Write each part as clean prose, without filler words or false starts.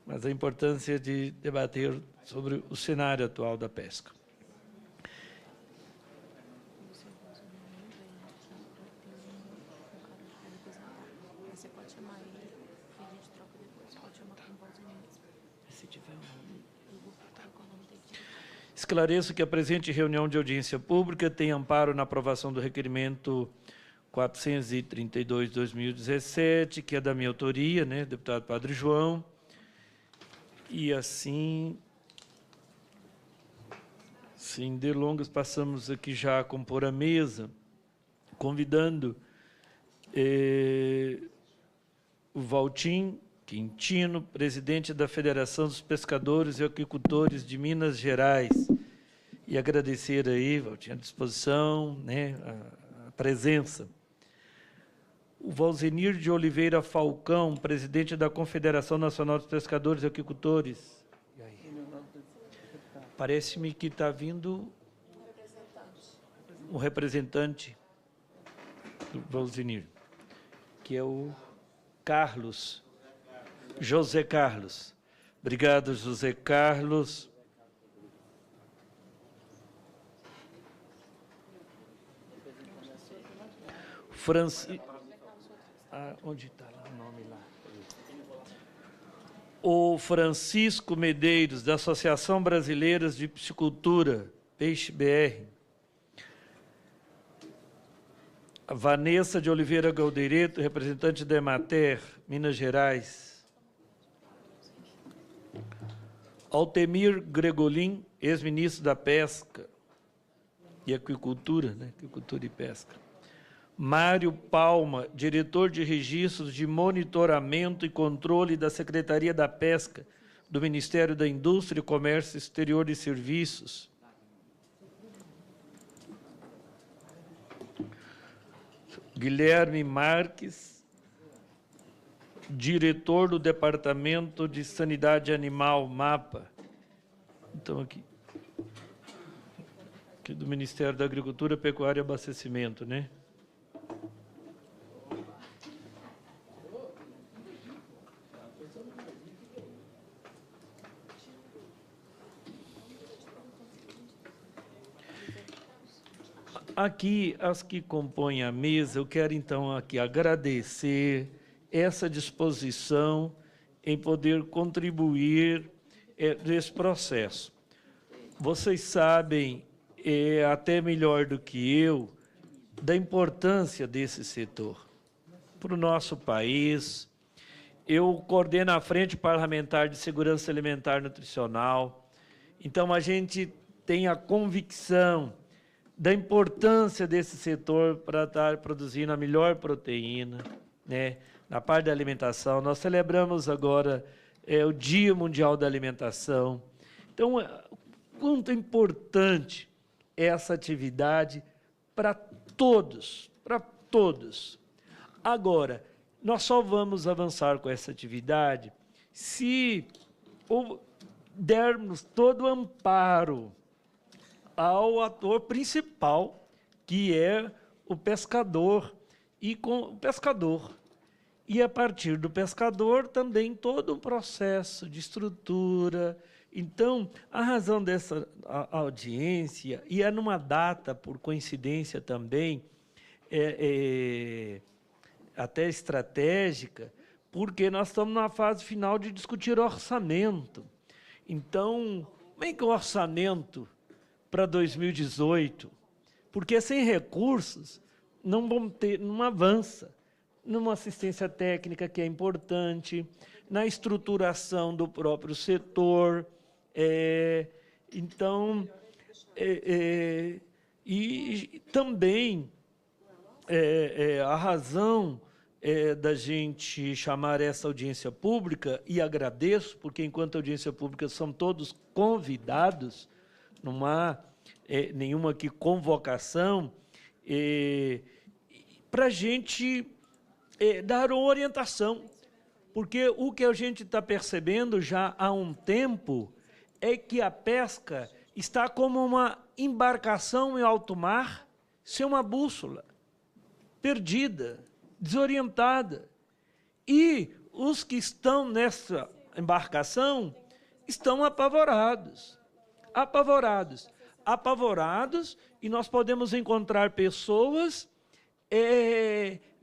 mas a importância de debater sobre o cenário atual da pesca. Esclareço que a presente reunião de audiência pública tem amparo na aprovação do requerimento 432/2017, que é da minha autoria, né, deputado Padre João, e assim, sem delongas, passamos aqui já a compor a mesa, convidando o Valtim Quintino, presidente da Federação dos Pescadores e Aquicultores de Minas Gerais, e agradecer aí, Valtim, a disposição, né, a presença. O Valzenir de Oliveira Falcão, presidente da Confederação Nacional dos Pescadores e Aquicultores. E aí? Parece-me que está vindo um representante do Valzenir, que é o Carlos. José Carlos. Obrigado, José Carlos. Onde está o nome lá? O Francisco Medeiros, da Associação Brasileira de Piscicultura, Peixe BR. A Vanessa de Oliveira Galdeireto, representante da Emater, Minas Gerais. Altemir Gregolin, ex-ministro da Pesca e Aquicultura, né? Aquicultura e Pesca. Mário Palma, diretor de registros de monitoramento e controle da Secretaria da Pesca do Ministério da Indústria, Comércio Exterior e Serviços. Guilherme Marques, diretor do Departamento de Sanidade Animal, MAPA. Então, aqui do Ministério da Agricultura, Pecuária e Abastecimento, né? Aqui, as que compõem a mesa, eu quero, então, aqui agradecer essa disposição em poder contribuir nesse processo. Vocês sabem, até melhor do que eu, da importância desse setor para o nosso país. Eu coordeno a Frente Parlamentar de Segurança Alimentar e Nutricional, então a gente tem a convicção da importância desse setor para estar produzindo a melhor proteína, né, na parte da alimentação. Nós celebramos agora o Dia Mundial da Alimentação. Então, quanto é importante essa atividade para todos, para todos. Agora, nós só vamos avançar com essa atividade se dermos todo o amparo ao ator principal, que é o pescador, e a partir do pescador também todo um processo de estrutura. Então, a razão dessa audiência, e é numa data, por coincidência também, até estratégica, porque nós estamos na fase final de discutir orçamento. Então, como é que o orçamento para 2018, porque sem recursos não avança, numa assistência técnica que é importante, na estruturação do próprio setor, e também a razão da gente chamar essa audiência pública, e agradeço, porque enquanto audiência pública são todos convidados, não há nenhuma aqui convocação, para a gente dar uma orientação, porque o que a gente está percebendo já há um tempo é que a pesca está como uma embarcação em alto mar sem uma bússola, perdida, desorientada. E os que estão nessa embarcação estão apavorados, e nós podemos encontrar pessoas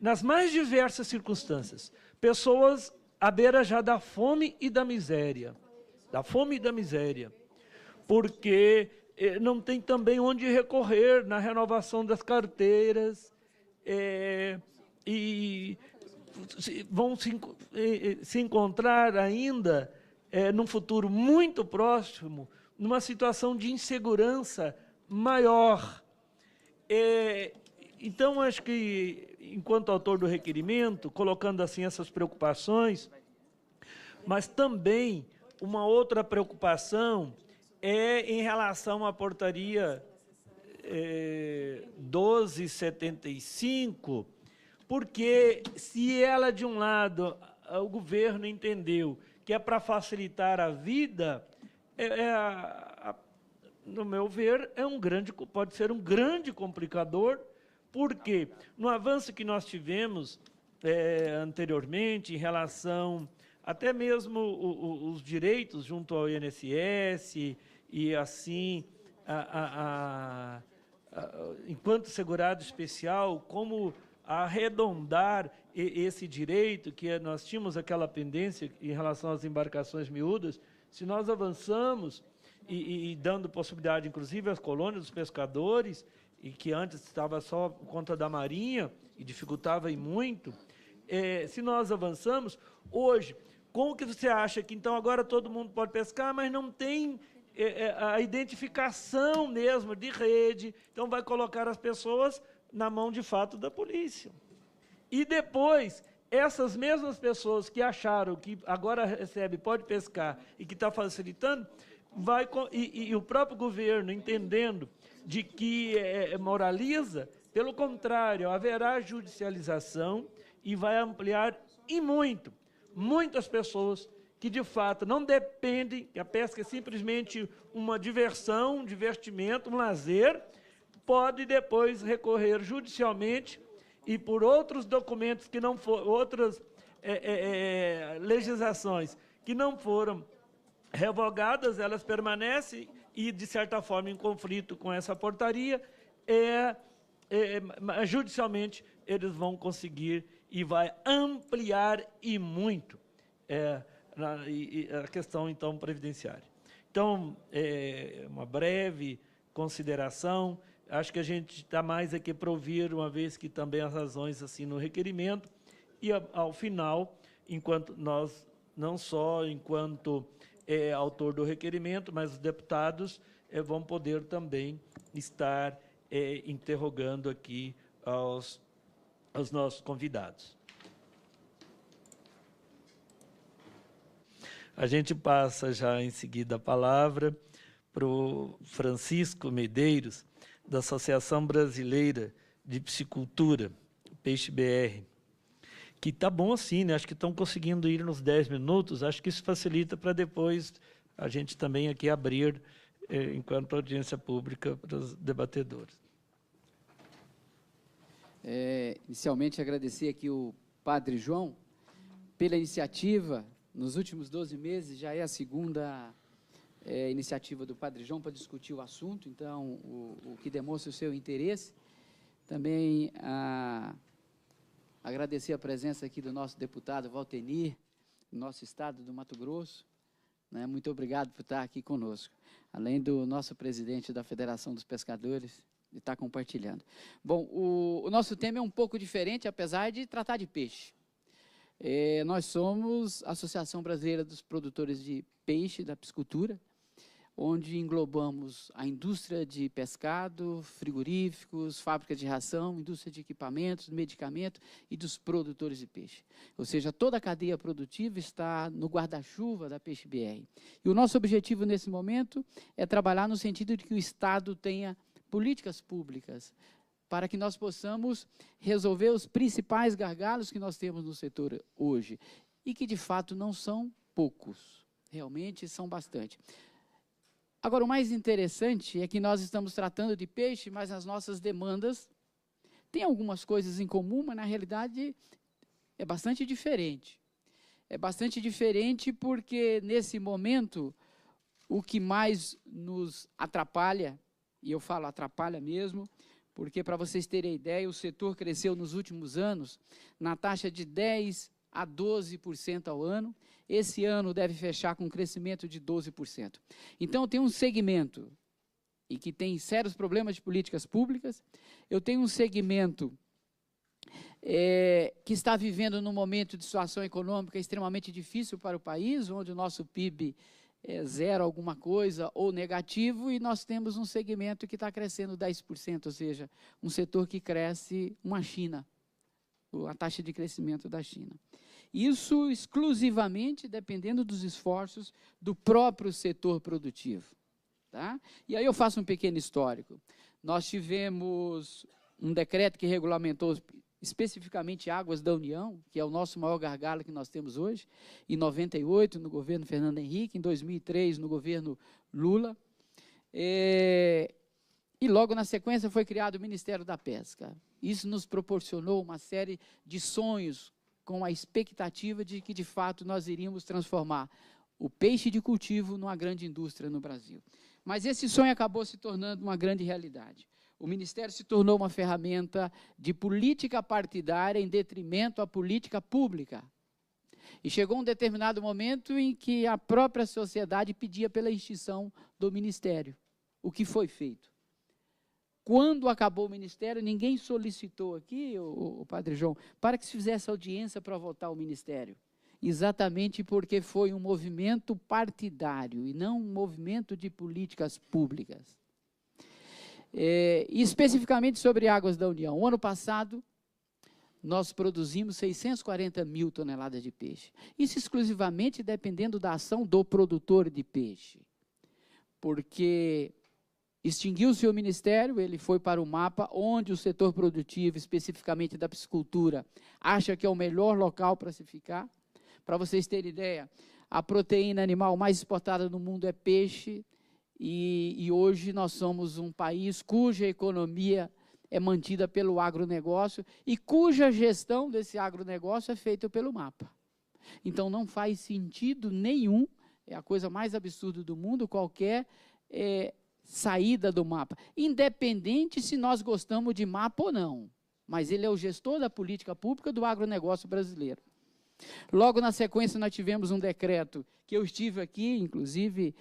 nas mais diversas circunstâncias, pessoas à beira já da fome e da miséria, porque não tem também onde recorrer na renovação das carteiras, e vão se encontrar ainda, num futuro muito próximo, numa situação de insegurança maior. Então, acho que, enquanto autor do requerimento, colocando assim essas preocupações, mas também uma outra preocupação em relação à portaria 1275, porque se ela, de um lado, o governo entendeu que é para facilitar a vida, no meu ver, pode ser um grande complicador, porque no avanço que nós tivemos anteriormente em relação até mesmo os direitos junto ao INSS e assim, enquanto segurado especial, como arredondar esse direito, que nós tínhamos aquela pendência em relação às embarcações miúdas, se nós avançamos e dando possibilidade, inclusive, às colônias dos pescadores, e que antes estava só por conta da Marinha, e dificultava e muito, se nós avançamos, hoje, como que você acha que, então, agora todo mundo pode pescar, mas não tem a identificação mesmo de rede, então vai colocar as pessoas na mão, de fato, da polícia. E depois, essas mesmas pessoas que acharam que agora recebe, pode pescar, e que está facilitando, e o próprio governo, entendendo de que moraliza, pelo contrário, haverá judicialização e vai ampliar e muitas pessoas que, de fato, não dependem, que a pesca é simplesmente uma diversão, um divertimento, um lazer, pode depois recorrer judicialmente e por outros documentos que não foram, outras legislações que não foram revogadas, elas permanecem e, de certa forma, em conflito com essa portaria, judicialmente eles vão conseguir e vai ampliar e muito a questão, então, previdenciária. Então, uma breve consideração, acho que a gente está mais aqui para ouvir, uma vez que também as razões assim no requerimento, e ao final, enquanto nós, não só enquanto autor do requerimento, mas os deputados vão poder também estar interrogando aqui aos nossos convidados. A gente passa já em seguida a palavra para o Francisco Medeiros, da Associação Brasileira de Piscicultura, Peixe BR, que está bom assim, né? Acho que estão conseguindo ir nos 10 minutos, acho que isso facilita para depois a gente também aqui abrir, enquanto audiência pública, para os debatedores. Inicialmente, agradecer aqui o Padre João pela iniciativa. Nos últimos 12 meses, já é a segunda iniciativa do Padre João para discutir o assunto, então, o que demonstra o seu interesse. Também agradecer a presença aqui do nosso deputado Valtenir, do nosso estado do Mato Grosso, né? Muito obrigado por estar aqui conosco, além do nosso presidente da Federação dos Pescadores, de estar compartilhando. Bom, o nosso tema é um pouco diferente, apesar de tratar de peixe. Nós somos a Associação Brasileira dos Produtores de Peixe, da Piscicultura, onde englobamos a indústria de pescado, frigoríficos, fábricas de ração, indústria de equipamentos, medicamento e dos produtores de peixe. Ou seja, toda a cadeia produtiva está no guarda-chuva da Peixe BR. E o nosso objetivo nesse momento é trabalhar no sentido de que o Estado tenha políticas públicas para que nós possamos resolver os principais gargalos que nós temos no setor hoje, e que, de fato, não são poucos, realmente são bastante. Agora, o mais interessante é que nós estamos tratando de peixe, mas as nossas demandas têm algumas coisas em comum, mas, na realidade, é bastante diferente. é bastante diferente porque, nesse momento, o que mais nos atrapalha, e eu falo atrapalha mesmo, porque, para vocês terem ideia, o setor cresceu nos últimos anos na taxa de 10% a 12% ao ano. Esse ano deve fechar com um crescimento de 12%. Então, tem um segmento e que tem sérios problemas de políticas públicas. Eu tenho um segmento que está vivendo num momento de situação econômica extremamente difícil para o país, onde o nosso PIB é zero alguma coisa ou negativo, e nós temos um segmento que está crescendo 10%, ou seja, um setor que cresce uma China, a taxa de crescimento da China. Isso exclusivamente dependendo dos esforços do próprio setor produtivo. Tá? E aí eu faço um pequeno histórico. Nós tivemos um decreto que regulamentou especificamente Águas da União, que é o nosso maior gargalo que nós temos hoje, em 98, no governo Fernando Henrique, em 2003, no governo Lula, e logo na sequência foi criado o Ministério da Pesca. Isso nos proporcionou uma série de sonhos, com a expectativa de que, de fato, nós iríamos transformar o peixe de cultivo numa grande indústria no Brasil. Mas esse sonho acabou se tornando uma grande realidade. O Ministério se tornou uma ferramenta de política partidária em detrimento à política pública. E chegou um determinado momento em que a própria sociedade pedia pela extinção do Ministério, o que foi feito. Quando acabou o Ministério, ninguém solicitou aqui, o Padre João, para que se fizesse audiência para votar o Ministério. Exatamente porque foi um movimento partidário e não um movimento de políticas públicas. Especificamente sobre Águas da União. O ano passado, nós produzimos 640 mil toneladas de peixe. Isso exclusivamente dependendo da ação do produtor de peixe. Porque extinguiu-se o Ministério, ele foi para o MAPA, onde o setor produtivo, especificamente da piscicultura, acha que é o melhor local para se ficar. Para vocês terem ideia, a proteína animal mais exportada no mundo é peixe, e hoje nós somos um país cuja economia é mantida pelo agronegócio e cuja gestão desse agronegócio é feita pelo MAPA. Então, não faz sentido nenhum, é a coisa mais absurda do mundo, qualquer saída do MAPA, independente se nós gostamos de MAPA ou não, mas ele é o gestor da política pública do agronegócio brasileiro. Logo na sequência, nós tivemos um decreto, que eu estive aqui, inclusive,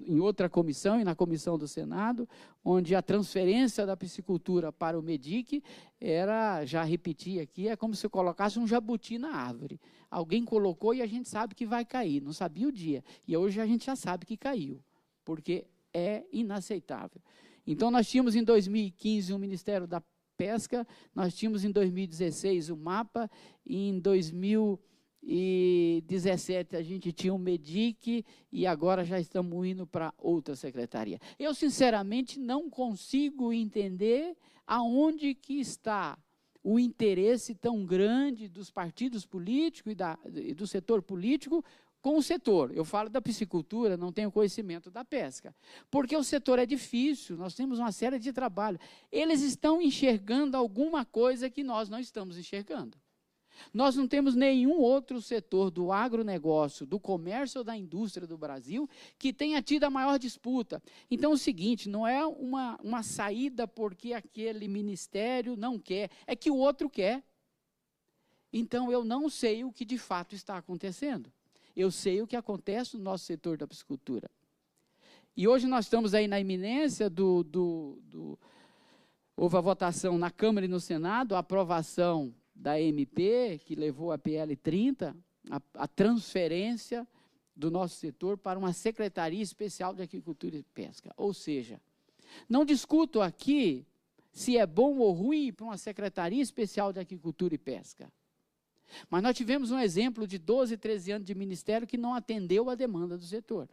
em outra comissão, e na comissão do Senado, onde a transferência da piscicultura para o MEDIC era, já repeti aqui, é como se eu colocasse um jabuti na árvore. Alguém colocou e a gente sabe que vai cair, não sabia o dia. E hoje a gente já sabe que caiu, porque é inaceitável. Então, nós tínhamos em 2015 o Ministério da Pesca, nós tínhamos em 2016 o MAPA, e em 2017 a gente tinha o MEDIC, e agora já estamos indo para outra secretaria. Eu, sinceramente, não consigo entender aonde que está o interesse tão grande dos partidos políticos e do setor político com o setor. Eu falo da piscicultura, não tenho conhecimento da pesca, porque o setor é difícil, nós temos uma série de trabalho. Eles estão enxergando alguma coisa que nós não estamos enxergando. Nós não temos nenhum outro setor do agronegócio, do comércio ou da indústria do Brasil que tenha tido a maior disputa. Então, é o seguinte, não é uma saída porque aquele ministério não quer, é que o outro quer. Então, eu não sei o que de fato está acontecendo. Eu sei o que acontece no nosso setor da piscicultura. E hoje nós estamos aí na iminência houve a votação na Câmara e no Senado, a aprovação da MP, que levou a PL 30, a transferência do nosso setor para uma Secretaria Especial de Agricultura e Pesca. Ou seja, não discuto aqui se é bom ou ruim para uma Secretaria Especial de Agricultura e Pesca. Mas nós tivemos um exemplo de 12, 13 anos de ministério que não atendeu a demanda do setor.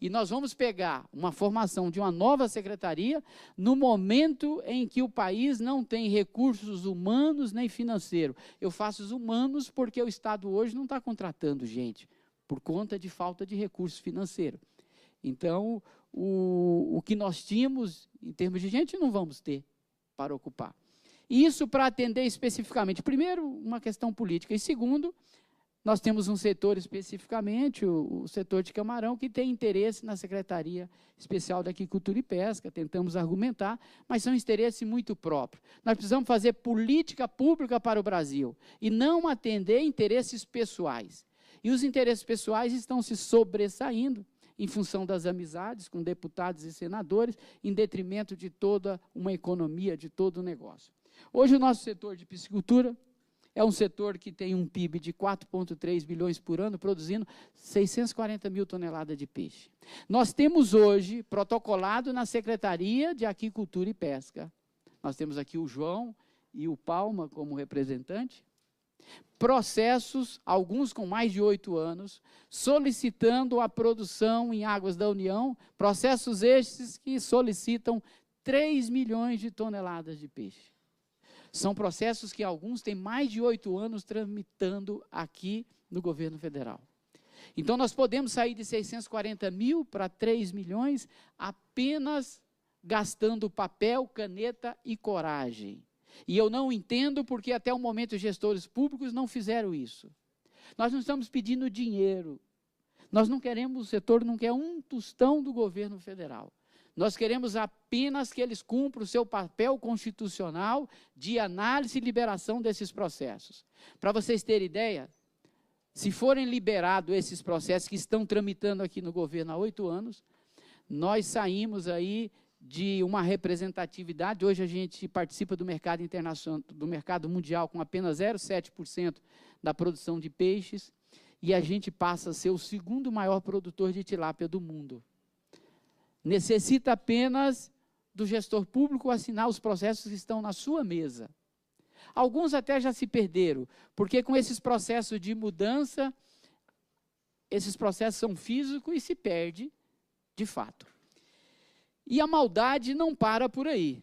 E nós vamos pegar uma formação de uma nova secretaria no momento em que o país não tem recursos humanos nem financeiros. Eu faço os humanos porque o Estado hoje não está contratando gente, por conta de falta de recursos financeiros. Então, o que nós tínhamos, em termos de gente, não vamos ter para ocupar. E isso para atender especificamente, primeiro, uma questão política, e segundo, nós temos um setor especificamente, o setor de camarão, que tem interesse na Secretaria Especial da Aquicultura e Pesca, tentamos argumentar, mas são interesses muito próprios. Nós precisamos fazer política pública para o Brasil e não atender interesses pessoais. E os interesses pessoais estão se sobressaindo em função das amizades com deputados e senadores, em detrimento de toda uma economia, de todo o negócio. Hoje o nosso setor de piscicultura é um setor que tem um PIB de 4,3 bilhões por ano, produzindo 640 mil toneladas de peixe. Nós temos hoje, protocolado na Secretaria de Aquicultura e Pesca, nós temos aqui o João e o Palma como representante, processos, alguns com mais de 8 anos, solicitando a produção em águas da União, processos estes que solicitam 3 milhões de toneladas de peixe. São processos que alguns têm mais de 8 anos tramitando aqui no governo federal. Então, nós podemos sair de 640 mil para 3 milhões apenas gastando papel, caneta e coragem. E eu não entendo porque até o momento os gestores públicos não fizeram isso. Nós não estamos pedindo dinheiro. Nós não queremos, o setor não quer um tostão do governo federal. Nós queremos apenas que eles cumpram o seu papel constitucional de análise e liberação desses processos. Para vocês terem ideia, se forem liberados esses processos que estão tramitando aqui no governo há 8 anos, nós saímos aí de uma representatividade. Hoje a gente participa do mercado internacional, do mercado mundial com apenas 0,7% da produção de peixes, e a gente passa a ser o segundo maior produtor de tilápia do mundo. Necessita apenas do gestor público assinar os processos que estão na sua mesa. Alguns até já se perderam, porque com esses processos de mudança, esses processos são físicos e se perde de fato. E a maldade não para por aí,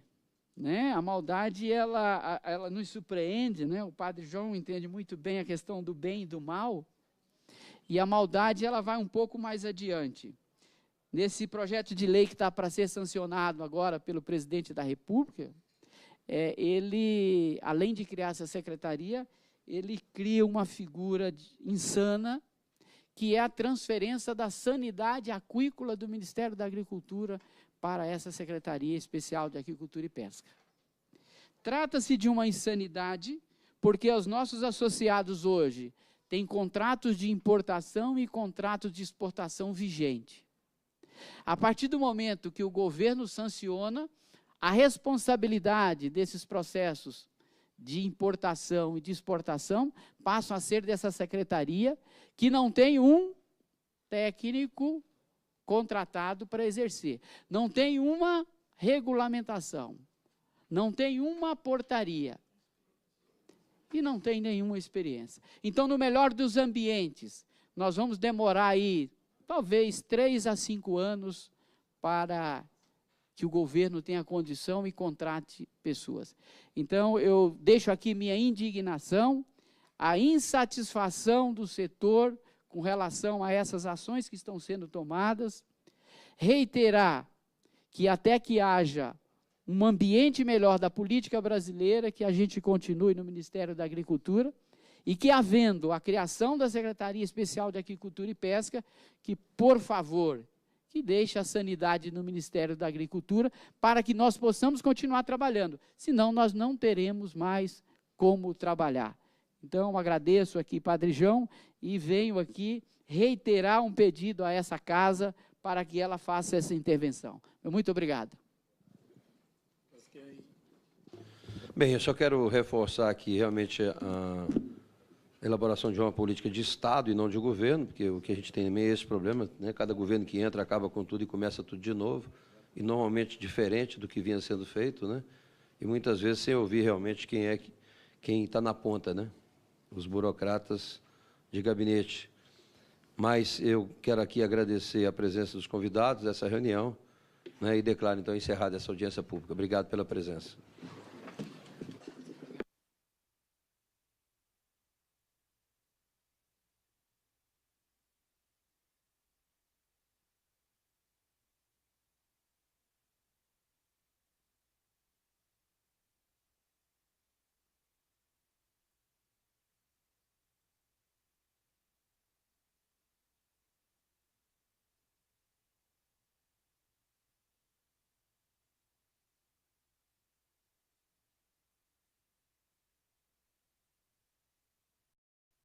né? A maldade, ela nos surpreende, né? O padre João entende muito bem a questão do bem e do mal, e a maldade, ela vai um pouco mais adiante. Nesse projeto de lei que está para ser sancionado agora pelo presidente da República, ele, além de criar essa secretaria, ele cria uma figura insana, que é a transferência da sanidade aquícola do Ministério da Agricultura para essa Secretaria Especial de Aquicultura e Pesca. Trata-se de uma insanidade, porque os nossos associados hoje têm contratos de importação e contratos de exportação vigente. A partir do momento que o governo sanciona, a responsabilidade desses processos de importação e de exportação passam a ser dessa secretaria, que não tem um técnico contratado para exercer, não tem uma regulamentação, não tem uma portaria e não tem nenhuma experiência. Então, no melhor dos ambientes, nós vamos demorar aí talvez 3 a 5 anos para que o governo tenha condição e contrate pessoas. Então, eu deixo aqui minha indignação, a insatisfação do setor com relação a essas ações que estão sendo tomadas, reiterar que até que haja um ambiente melhor da política brasileira, que a gente continue no Ministério da Agricultura, e que, havendo a criação da Secretaria Especial de Aquicultura e Pesca, que, por favor, que deixe a sanidade no Ministério da Agricultura, para que nós possamos continuar trabalhando, senão nós não teremos mais como trabalhar. Então, agradeço aqui, Padre João, e venho aqui reiterar um pedido a essa casa para que ela faça essa intervenção. Muito obrigado. Bem, eu só quero reforçar aqui realmente a elaboração de uma política de Estado e não de governo, porque o que a gente tem também é esse problema, né? Cada governo que entra acaba com tudo e começa tudo de novo, e normalmente diferente do que vinha sendo feito, né? E muitas vezes sem ouvir realmente quem está na ponta, né? Os burocratas de gabinete. Mas eu quero aqui agradecer a presença dos convidados dessa reunião, né? E declaro então encerrada essa audiência pública. Obrigado pela presença.